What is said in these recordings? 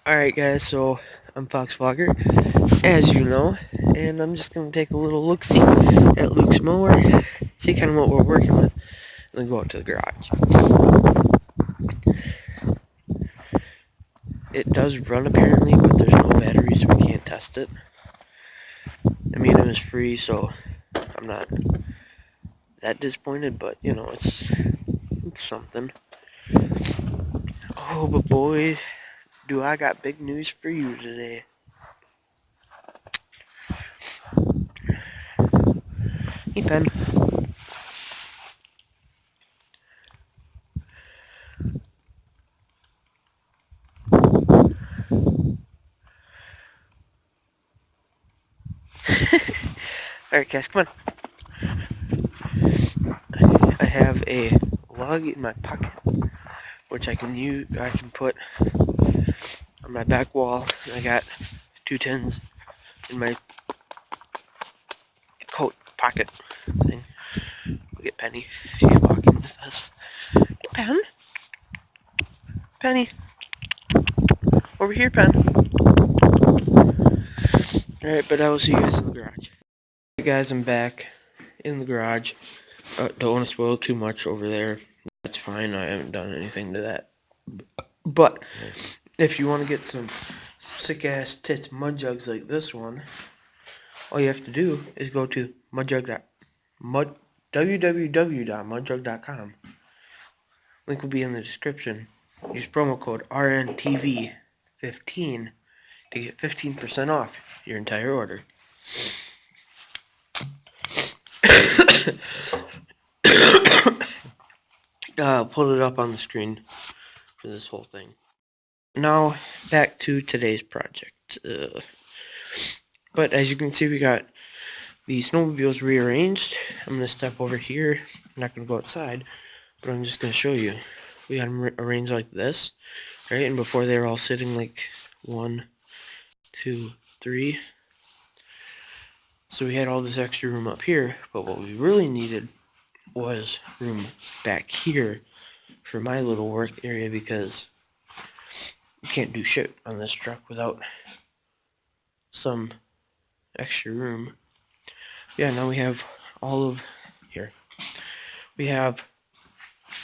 Alright guys, so I'm Fox Vlogger, as you know, and I'm just going to take a little look-see at Luke's mower, see kind of what we're working with, and then go out to the garage. It does run apparently, but there's no battery, so we can't test it. I mean, it was free, so I'm not that disappointed, but you know, it's something. Oh, but boy, do I got big news for you today. Hey, Pen. Alright guys, come on. I have a log in my pocket, which I can put on my back wall. I got 2 tins in my coat pocket thing. Look at Penny. She's walking with us. Pen? Penny. Over here, Pen. Alright, but I will see you guys in the garage. Hey guys, I'm back in the garage. Don't want to spoil too much over there. That's fine, I haven't done anything to that. But if you want to get some sick-ass tits mud jugs like this one, all you have to do is go to www.mudjug.com. Link will be in the description. Use promo code RNTV15 to get 15% off your entire order. Pull it up on the screen for this whole thing. Now, back to today's project. But as you can see, we got the snowmobiles rearranged. I'm going to step over here. I'm not going to go outside, but I'm just going to show you. We got them arranged like this, right? And before they were all sitting like 1, 2, 3. So we had all this extra room up here, but what we really needed was room back here for my little work area, because you can't do shit on this truck without some extra room. Yeah, now we have all of here. We have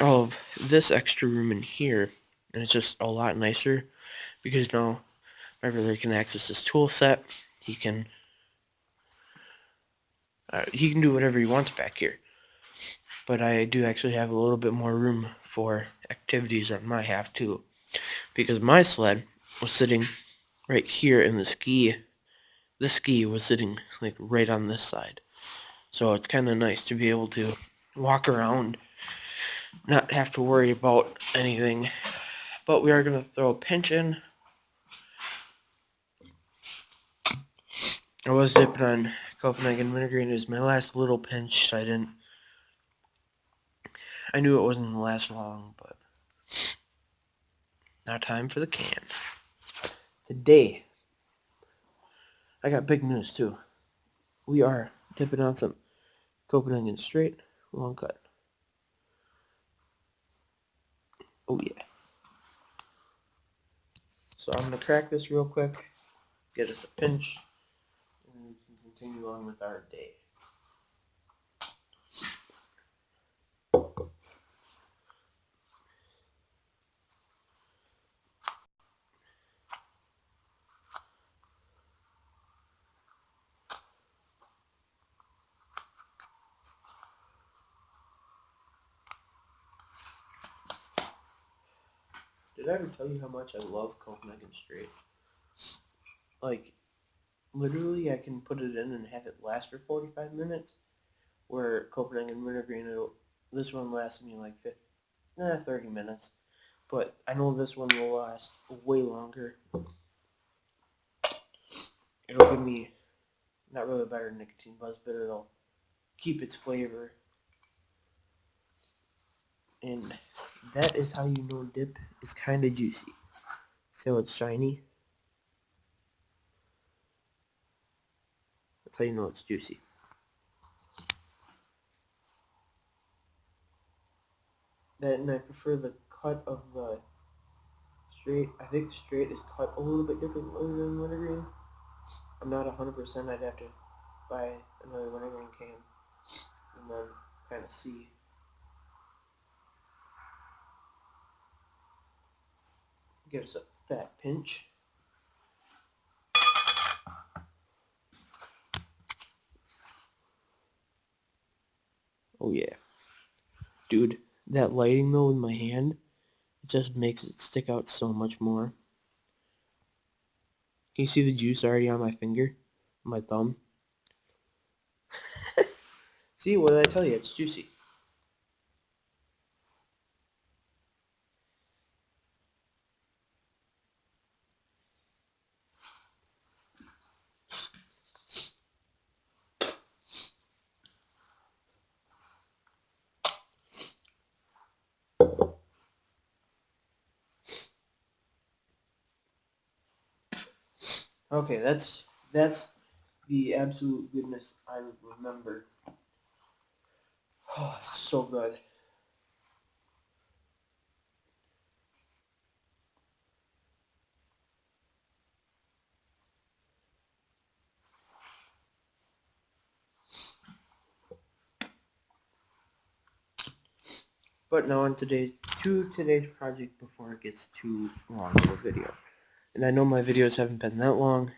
all of this extra room in here, and it's just a lot nicer because now my brother can access his tool set. He can do whatever he wants back here. But I do actually have a little bit more room for activities on my half too, because my sled was sitting right here, and the ski was sitting like right on this side. So it's kind of nice to be able to walk around, not have to worry about anything. But we are going to throw a pinch in. I was dipping on Copenhagen wintergreen. It was my last little pinch. I knew it wasn't going to last long, but now time for the can. Today, I got big news too. We are dipping on some Copenhagen straight long cut. Oh yeah. So I'm going to crack this real quick, get us a pinch, and we can continue on with our day. Did I ever tell you how much I love Copenhagen straight? Like, literally, I can put it in and have it last for 45 minutes, where Copenhagen wintergreen, this one lasted me like 30 minutes. But I know this one will last way longer. It'll give me, not really a better nicotine buzz, but it'll keep its flavor. And that is how you know dip is kind of juicy. So it's shiny. That's how you know it's juicy. And I prefer the cut of the straight. I think straight is cut a little bit differently than wintergreen. I'm not 100%. I'd have to buy another wintergreen can and then kind of see. Give us a fat pinch. Oh yeah. Dude, that lighting though with my hand, it just makes it stick out so much more. Can you see the juice already on my finger? My thumb? See, what did I tell you? It's juicy. Okay, that's the absolute goodness I remember. Oh, it's so good. But now on today's project before it gets too long of a video. And I know my videos haven't been that long.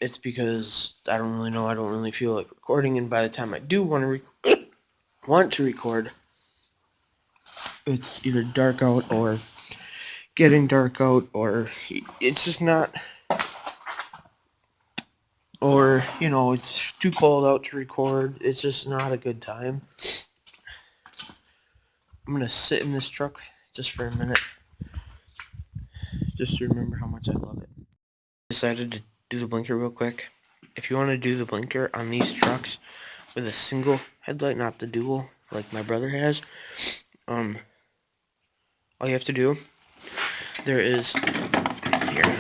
It's because I don't really know. I don't really feel like recording, and by the time I do want to record, it's either dark out or getting dark out, or it's just not, or you know, it's too cold out to record. It's just not a good time. I'm gonna sit in this truck just for a minute, just to remember how much I love it. Decided to do the blinker real quick. If you want to do the blinker on these trucks with a single headlight, not the dual like my brother has, all you have to do, there is here.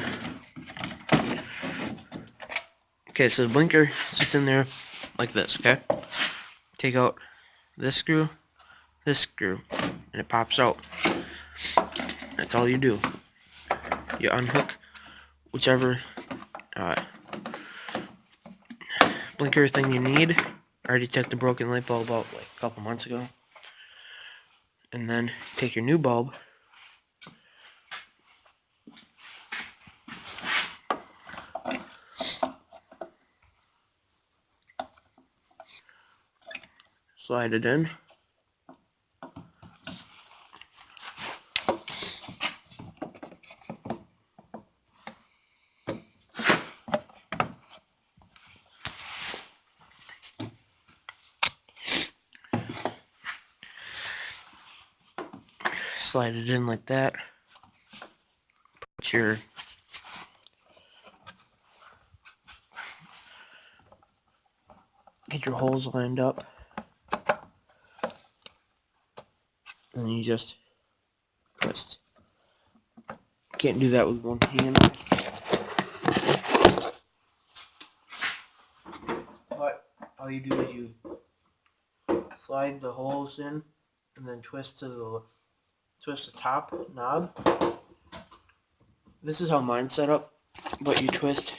Okay, so the blinker sits in there like this, okay? Take out this screw, and it pops out. That's all you do. You unhook whichever blinker thing you need. I already took the broken light bulb out like a couple months ago. And then take your new bulb, slide it in. Slide it in like that. Put your get your holes lined up. And you just twist. Can't do that with one hand. But all you do is you slide the holes in and then twist the top knob. This is how mine's set up, but you twist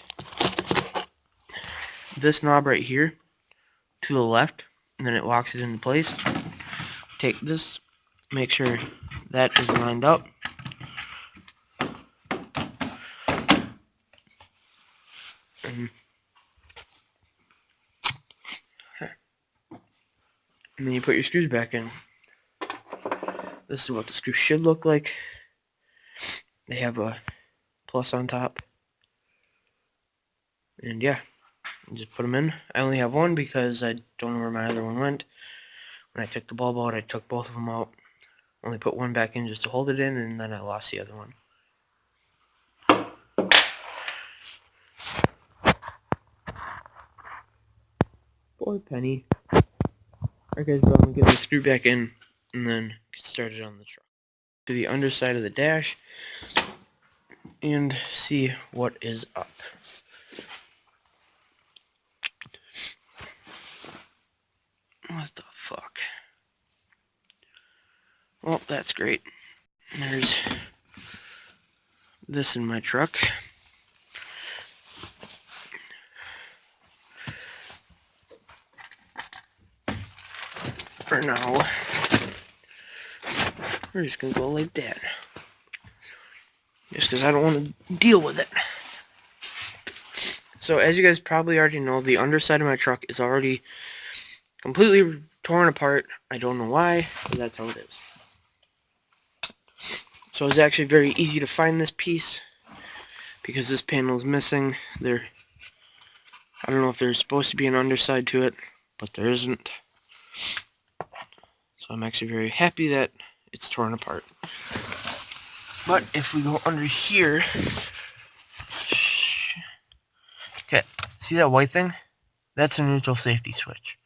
this knob right here to the left, and then it locks it into place. Take this, make sure that is lined up. And then you put your screws back in. This is what the screw should look like. They have a plus on top. And yeah, just put them in. I only have one because I don't know where my other one went. When I took the bulb out, I took both of them out. Only put one back in just to hold it in, and then I lost the other one. Poor Penny. Alright guys, I'm going to get the screw back in and then get started on the truck. To the underside of the dash and see what is up. What the fuck? Well, that's great. There's this in my truck. For now, we're just gonna go like that. Just because I don't want to deal with it. So as you guys probably already know, the underside of my truck is already completely torn apart. I don't know why, but that's how it is. So it's actually very easy to find this piece because this panel is missing. I don't know if there's supposed to be an underside to it, but there isn't. So I'm actually very happy that it's torn apart. But if we go under here, okay, see that white thing? That's a neutral safety switch,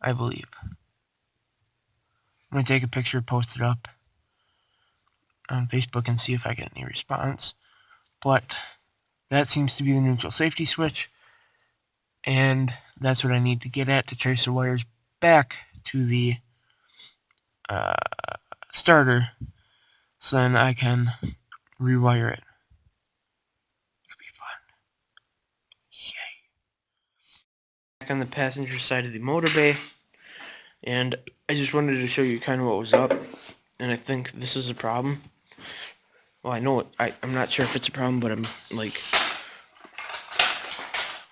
I believe. I'm going to take a picture, post it up on Facebook and see if I get any response. But that seems to be the neutral safety switch, and that's what I need to get at to trace the wires back to the starter, so then I can rewire it. It'll be fun. Yay. Back on the passenger side of the motor bay, and I just wanted to show you kind of what was up, and I think this is a problem. Well, I know it. I'm not sure if it's a problem, but I'm like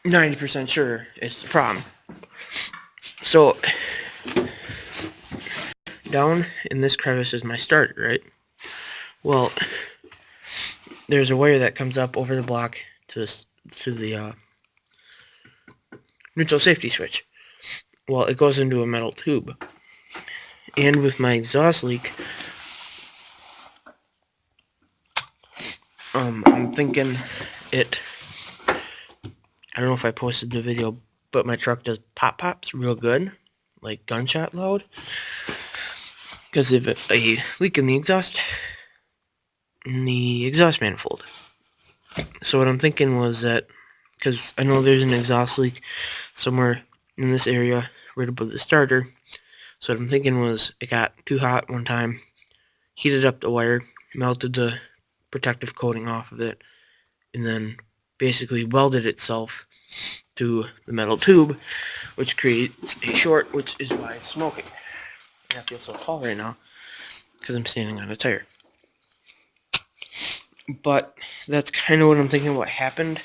90% sure it's a problem. So down in this crevice is my starter, right? Well, there's a wire that comes up over the block to the neutral safety switch. Well, it goes into a metal tube. And with my exhaust leak, I'm thinking I don't know if I posted the video, but my truck does pop-pops real good, like gunshot loud, because of a leak in the exhaust manifold. So what I'm thinking was that, because I know there's an exhaust leak somewhere in this area right above the starter, so what I'm thinking was it got too hot one time, heated up the wire, melted the protective coating off of it, and then basically welded itself to the metal tube, which creates a short, which is why it's smoking. And I feel so tall right now because I'm standing on a tire. But that's kind of what I'm thinking what happened.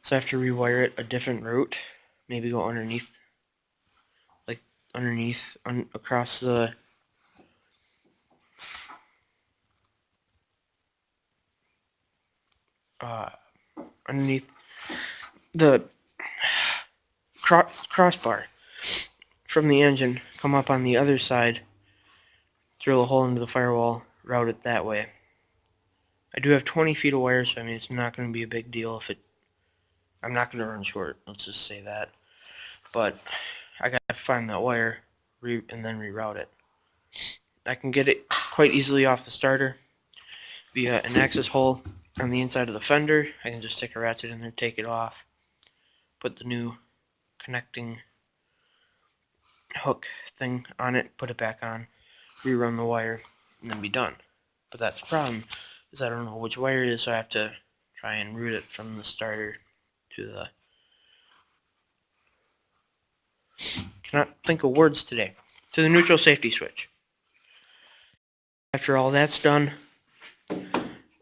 So I have to rewire it a different route. Maybe go underneath, like across the underneath the crossbar from the engine, come up on the other side, drill a hole into the firewall, route it that way. I do have 20 feet of wire, so I mean it's not going to be a big deal if I'm not going to run short, let's just say that. But I got to find that wire and then reroute it. I can get it quite easily off the starter via an access hole on the inside of the fender. I can just stick a ratchet in there, take it off, put the new connecting hook thing on it, put it back on, rerun the wire, and then be done. But that's the problem, is I don't know which wire it is, so I have to try and route it from the starter to the... Cannot think of words today. To the neutral safety switch. After all that's done,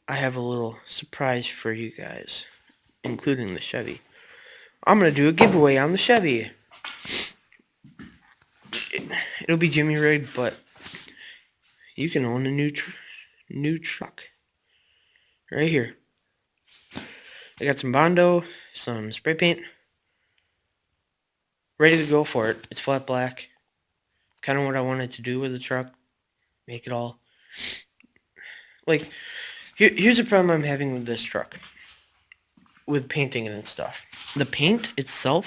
I have a little surprise for you guys, including the Chevy. I'm going to do a giveaway on the Chevy. It'll be Jimmy rigged, but you can own a new truck. Right here. I got some Bondo, some spray paint, ready to go for it. It's flat black. It's kind of what I wanted to do with the truck. Make it all... Like, here's the problem I'm having with this truck. With painting it and stuff. The paint itself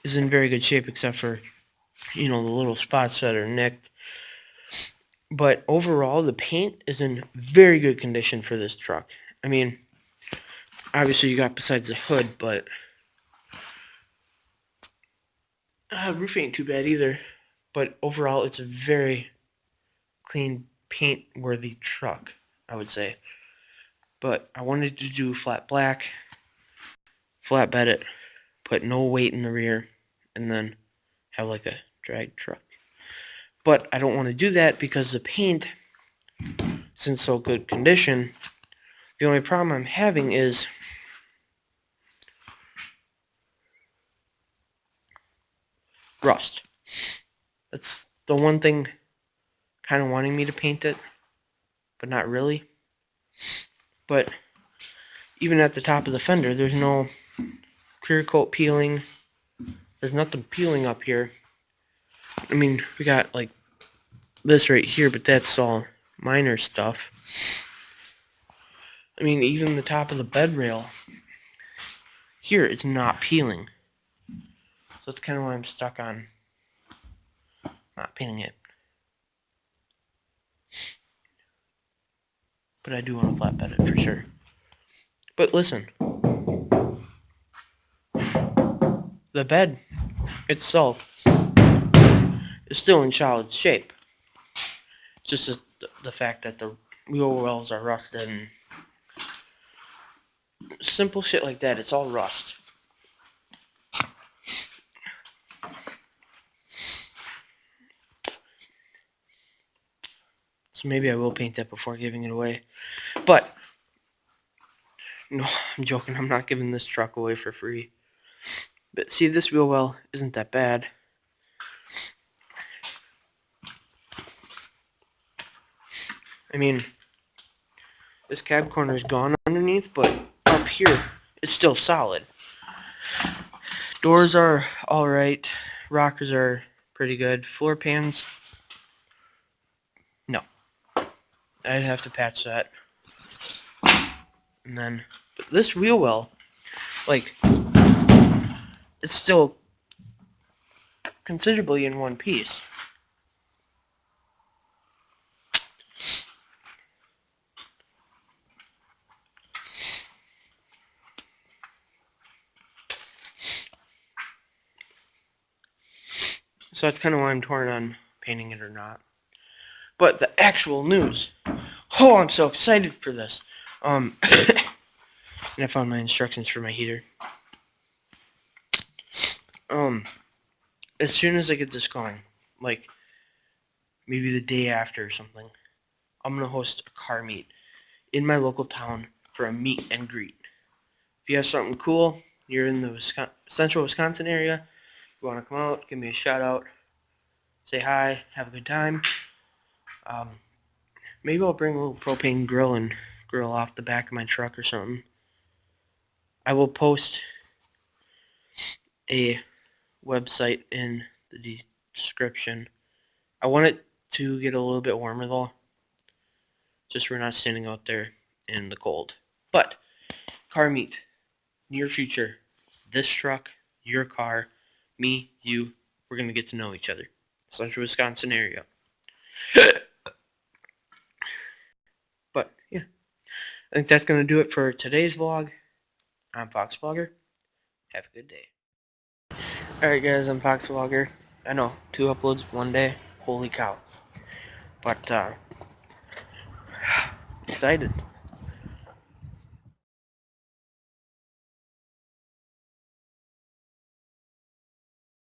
is in very good shape except for, the little spots that are nicked. But overall, the paint is in very good condition for this truck. I mean, obviously you got besides the hood, but roof ain't too bad either. But overall, it's a very clean paint-worthy truck, I would say. But I wanted to do flat black, flatbed it, put no weight in the rear, and then have like a drag truck. But I don't want to do that because the paint is in so good condition. The only problem I'm having is rust. That's the one thing kind of wanting me to paint it, but not really. But even at the top of the fender, there's no clear coat peeling. There's nothing peeling up here. I mean, we got like this right here, but that's all minor stuff. I mean, even the top of the bed rail here is not peeling. So that's kind of why I'm stuck on not painting it. But I do want to flatbed it for sure. But listen, the bed itself is still in solid shape. It's just the fact that the wheel wells are rusted and simple shit like that. It's all rust. So maybe I will paint that before giving it away. But no, I'm joking. I'm not giving this truck away for free. But see, this wheel well isn't that bad. I mean, this cab corner is gone underneath, but up here it's still solid. Doors are alright. Rockers are pretty good. Floor pans, no. I'd have to patch that. And then, but this wheel well, like, it's still considerably in one piece. So that's kind of why I'm torn on painting it or not. But the actual news. Oh, I'm so excited for this. And I found my instructions for my heater. As soon as I get this going, like maybe the day after or something, I'm gonna host a car meet in my local town for a meet and greet. If you have something cool, you're in the central Wisconsin area, you want to come out, give me a shout out, say hi, have a good time. Maybe I'll bring a little propane grill and grill off the back of my truck or something. I will post a website in the description. I want it to get a little bit warmer though, just so we're not standing out there in the cold. But car meet, near future, this truck, your car, me, you, we're going to get to know each other. Central Wisconsin area. But yeah, I think that's going to do it for today's vlog. I'm Fox Vlogger. Have a good day. Alright guys, I'm Fox Vlogger. I know, 2 uploads one day. Holy cow. But excited.